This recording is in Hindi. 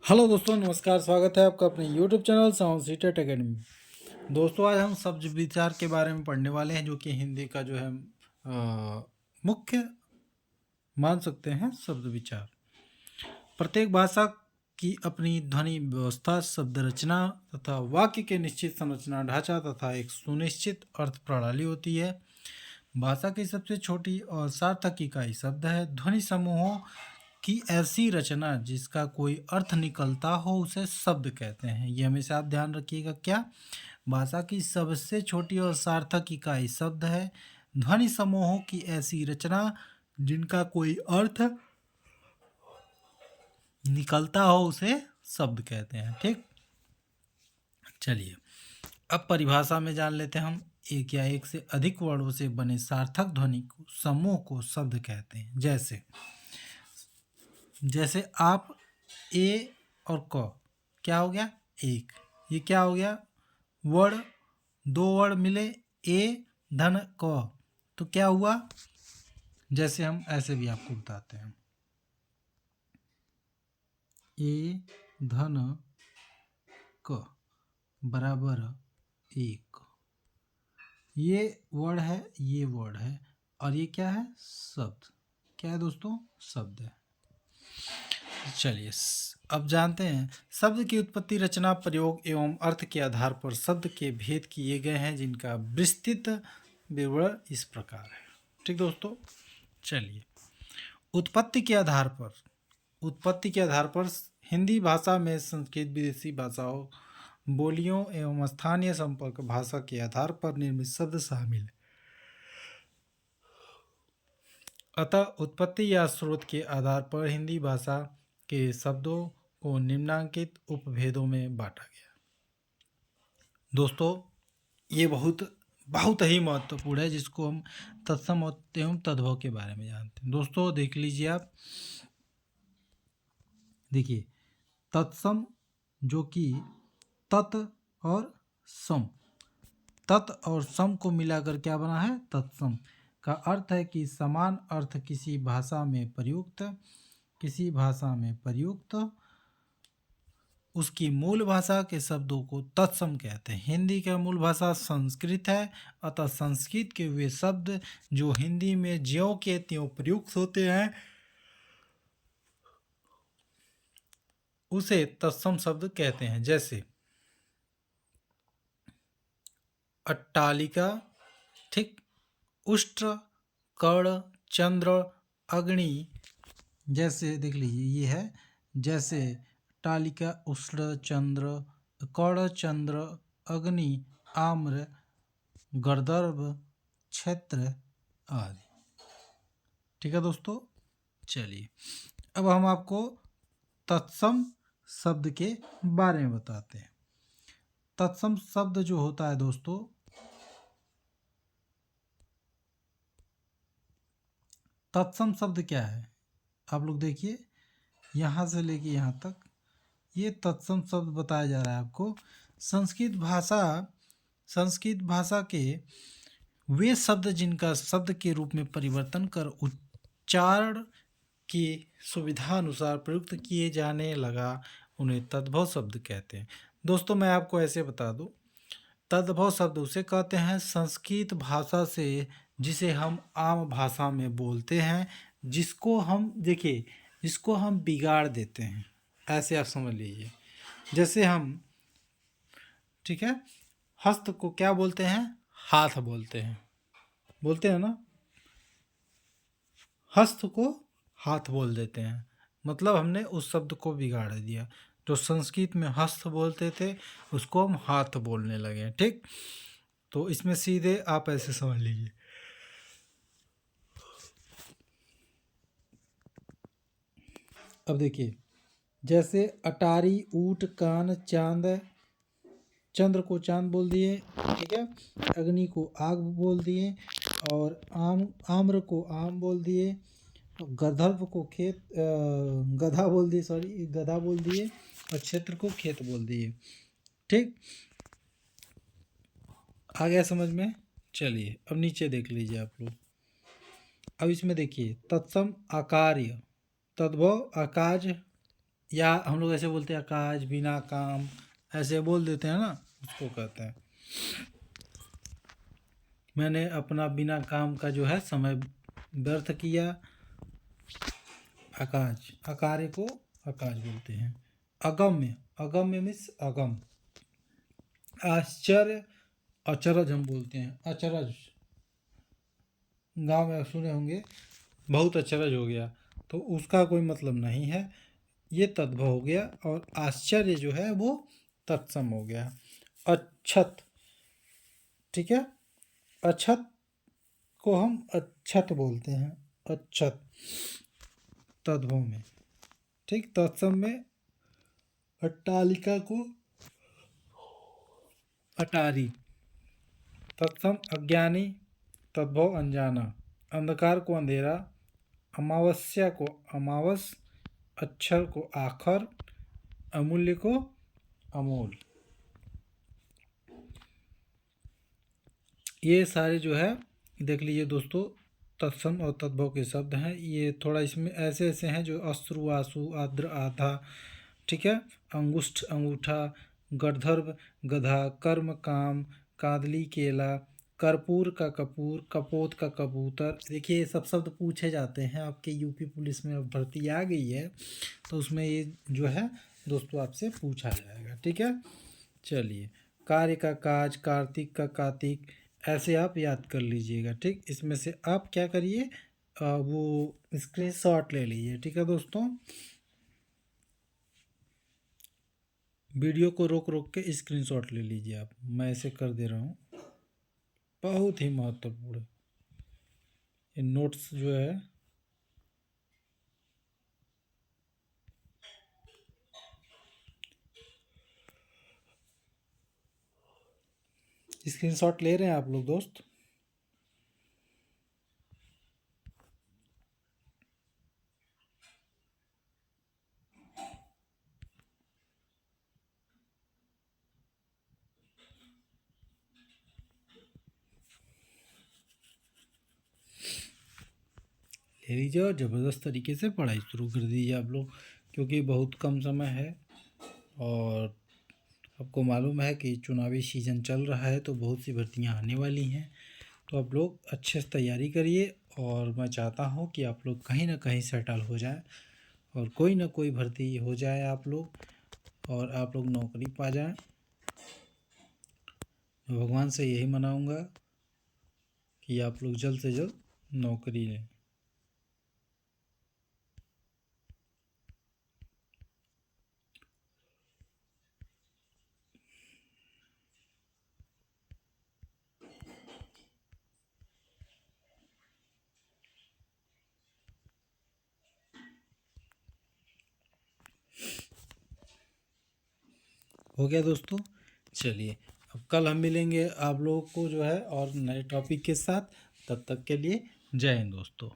हेलो दोस्तों, नमस्कार। स्वागत है आपका अपने YouTube channel sound CTET academy में। दोस्तों, आज हम शब्द विचार के बारे में पढ़ने वाले हैं, जो कि हिंदी का जो है मुख्य मान सकते हैं शब्द विचार। प्रत्येक भाषा की अपनी ध्वनि व्यवस्था, शब्द रचना तथा वाक्य के निश्चित संरचना ढांचा तथा एक सुनिश्चित अर्थ प्रणाली होती है। भाषा की सबसे छोटी और सार्थक इकाई शब्द है। ध्वनि समूहों की ऐसी रचना जिसका कोई अर्थ निकलता हो उसे शब्द कहते हैं। ये हमेशा आप ध्यान रखिएगा। क्या? भाषा की सबसे छोटी और सार्थक इकाई शब्द है। ध्वनि समूहों की ऐसी रचना जिनका कोई अर्थ निकलता हो उसे शब्द कहते हैं। ठीक, चलिए अब परिभाषा में जान लेते हैं हम। एक या एक से अधिक वर्णों से बने सार्थक ध्वनि समूह को शब्द कहते हैं। जैसे आप ए और क, क्या हो गया? एक। ये क्या हो गया? वर्ण, दो वर्ण मिले ए धन क, तो क्या हुआ? जैसे हम ऐसे भी आपको बताते हैं, ए धन क बराबर एक। ये वर्ड है, ये वर्ड है, और ये क्या है? शब्द। क्या है दोस्तों? शब्द है। चलिए अब जानते हैं शब्द की उत्पत्ति, रचना, प्रयोग एवं अर्थ के आधार पर शब्द के भेद किए गए हैं, जिनका विस्तृत विवरण इस प्रकार है। ठीक दोस्तों, चलिए उत्पत्ति के आधार पर हिंदी भाषा में संस्कृत, विदेशी भाषाओं, बोलियों एवं स्थानीय संपर्क भाषा के आधार पर निर्मित शब्द शामिल है। अतः उत्पत्ति या स्रोत के आधार पर हिंदी भाषा के शब्दों को निम्नांकित उपभेदों में बांटा गया। दोस्तों, ये बहुत ही महत्वपूर्ण है, जिसको हम तत्सम एवं तद्भव के बारे में जानते हैं। दोस्तों देख लीजिए आप, देखिए तत्सम जो कि तत् और सम, तत् और सम को मिलाकर क्या बना है? तत्सम का अर्थ है कि समान अर्थ किसी भाषा में प्रयुक्त उसकी मूल भाषा के शब्दों को तत्सम कहते हैं। हिंदी का मूल भाषा संस्कृत है, अतः संस्कृत के वे शब्द जो हिंदी में ज्यों के त्यों प्रयुक्त होते हैं उसे तत्सम शब्द कहते हैं। जैसे अट्टालिका, ठीक, उष्ट्र, कर्ण, चंद्र, अग्नि, जैसे देख लीजिए ये है, जैसे तालिका, उष्ण, चंद्र, कर्ण, चंद्र, अग्नि, आम्र, गर्दभ, क्षेत्र आदि। ठीक है दोस्तों, चलिए अब हम आपको तत्सम शब्द के बारे में बताते हैं। तत्सम शब्द जो होता है दोस्तों, तत्सम शब्द क्या है? आप लोग देखिए, यहाँ से लेके यहाँ तक ये तत्सम शब्द बताया जा रहा है आपको। संस्कृत भाषा के वे शब्द जिनका शब्द के रूप में परिवर्तन कर उच्चारण की सुविधा अनुसार प्रयुक्त किए जाने लगा, उन्हें तद्भव शब्द कहते हैं। दोस्तों मैं आपको ऐसे बता दूं, तद्भव शब्द उसे कहते हैं संस्कृत भाषा से जिसे हम आम भाषा में बोलते हैं, जिसको हम बिगाड़ देते हैं, ऐसे आप समझ लीजिए। जैसे हम, ठीक है, हस्त को क्या बोलते हैं? हाथ बोलते हैं ना। हस्त को हाथ बोल देते हैं, मतलब हमने उस शब्द को बिगाड़ दिया। जो संस्कृत में हस्त बोलते थे उसको हम हाथ बोलने लगे। ठीक, तो इसमें सीधे आप ऐसे समझ लीजिए। अब देखिए, जैसे अटारी, ऊंट, कान, चांद, चंद्र को चांद बोल दिए, ठीक है, अग्नि को आग बोल दिए, और आम्र को आम बोल दिए, गर्दभ को गधा बोल दिए, गधा बोल दिए, और क्षेत्र को खेत बोल दिए। ठीक, आ गया समझ में? चलिए अब नीचे देख लीजिए आप लोग। अब इसमें देखिए, तत्सम आकार्य, तद्भव आकाज, या हम लोग ऐसे बोलते हैं आकाश बिना काम, ऐसे बोल देते हैं ना, उसको कहते हैं। मैंने अपना बिना काम का जो है समय व्यर्थ किया। आकाश, अकार्य को आकाश बोलते हैं। अगम्य, अगम्य मीन्स अगम। आश्चर्य, अचरज हम बोलते हैं, अचरज। गांव में सुने होंगे, बहुत अचरज हो गया, तो उसका कोई मतलब नहीं है, ये तद्भव हो गया। और आश्चर्य जो है वो तत्सम हो गया। अच्छत, ठीक है, अछत को हम अच्छत बोलते हैं, अच्छत तद्भव में, ठीक। तत्सम में अट्टालिका को अटारी। तत्सम अज्ञानी, तद्भव अनजाना। अंधकार को अंधेरा, अमावस्या को अमावस, अक्षर को आखर, अमूल्य को अमोल। ये सारे जो है देख लीजिए दोस्तों, तत्सम और तद्भव के शब्द हैं। ये थोड़ा इसमें ऐसे ऐसे हैं जो अश्रु, आंसू, आर्द्र, आधा, ठीक है, अंगुष्ठ, अंगूठा, गंधर्व, गधा, कर्म, काम, कादली, केला, कर्पूर का कपूर, कपोत का कबूतर। देखिए ये सब शब्द पूछे जाते हैं आपके यूपी पुलिस में, अब भर्ती आ गई है तो उसमें ये जो है दोस्तों आपसे पूछा जाएगा, ठीक है। चलिए, कार्य का काज, कार्तिक का कार्तिक, ऐसे आप याद कर लीजिएगा, ठीक। इसमें से आप क्या करिए, वो स्क्रीनशॉट ले लीजिए, ठीक है दोस्तों। वीडियो को रोक रोक के स्क्रीनशॉट ले लीजिए आप, मैं ऐसे कर दे रहा हूँ, बहुत ही महत्वपूर्ण ये नोट्स जो है। स्क्रीनशॉट ले रहे हैं आप लोग दोस्त? ले लीजिए और ज़बरदस्त तरीके से पढ़ाई शुरू कर दीजिए आप लोग, क्योंकि बहुत कम समय है और आपको मालूम है कि चुनावी सीज़न चल रहा है तो बहुत सी भर्तियां आने वाली हैं। तो आप लोग अच्छे से तैयारी करिए और मैं चाहता हूँ कि आप लोग कहीं ना कहीं सेटल हो जाए और कोई ना कोई भर्ती हो जाए आप लोग, और आप लोग नौकरी पा जाएं। भगवान से यही मनाऊंगा कि आप लोग जल्द से जल्द नौकरी लें। हो गया दोस्तों? चलिए, अब कल हम मिलेंगे आप लोगों को जो है और नए टॉपिक के साथ। तब तक के लिए जय हिंद दोस्तों।